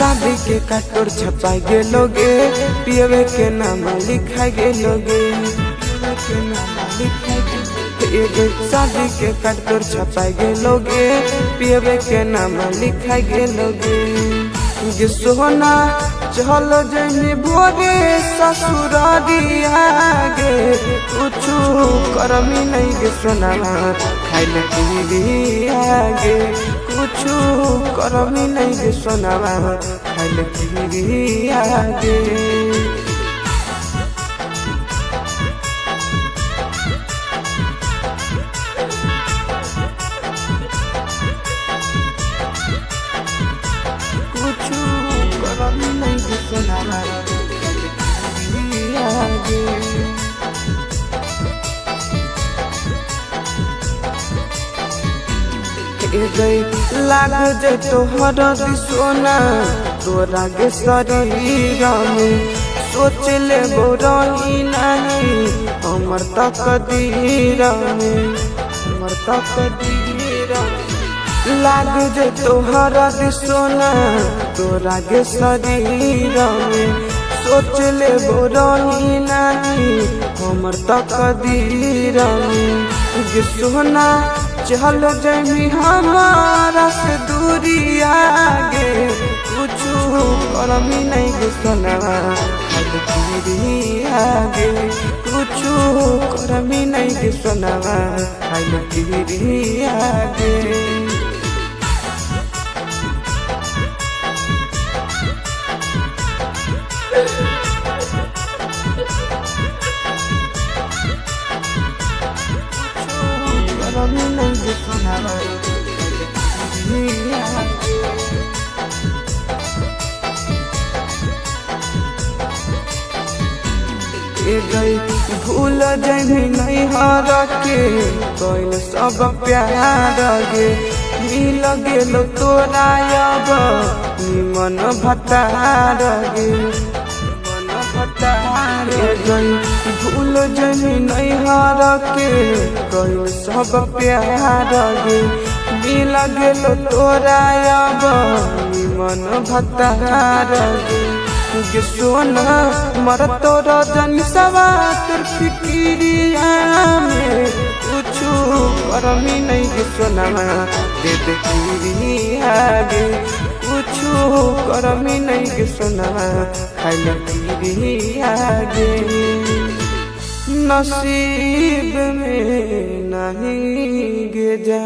शादी के काटोर छपा गेलोगे पियवे के नाम लिखा गेलोगे शादी के काटोर छपा गेलोगे पियवे के नाम लिखा गेलोगे गे सोना चल जनी भोगे ससुरारिया गे कुछु करमी नहीं गे सोना खाइल पिया गे कुछु करमी नहीं गे सोना खाइल पिया गे लाग जे तोहर सोना तोरा गे शरीर में सोच ले बोरही नहीं हमर तकदीर में हमर तकदीर लाग जे तोहर सोना तोरा गे शरीर में सोच ले बोरही नहीं हमर तकदीर में गे सोना चल जमी हमारा से दूरी आगे कुछु करमी नहीं गे सोना खाइल पिरी आगे कुछु करमी नहीं गे सोना खाइल पिरी आगे भूल जमी नहीं हर के कैल सब प्यार गे मिल गेलो तोरा अब निमन भतार गे मन भतार भूल जमी नहीं हर के कैल सब प्यार गे मिल गेलो तोरा अब निमन भतार गे सोना मर तोर जन सवा तोर फिक्रिया में कुछु करमी नहीं गे सोना दे दे पिरिया गे कुछु करमी नहीं गे सोना खाइल पिरिया गे नसीब में नहीं गे जा।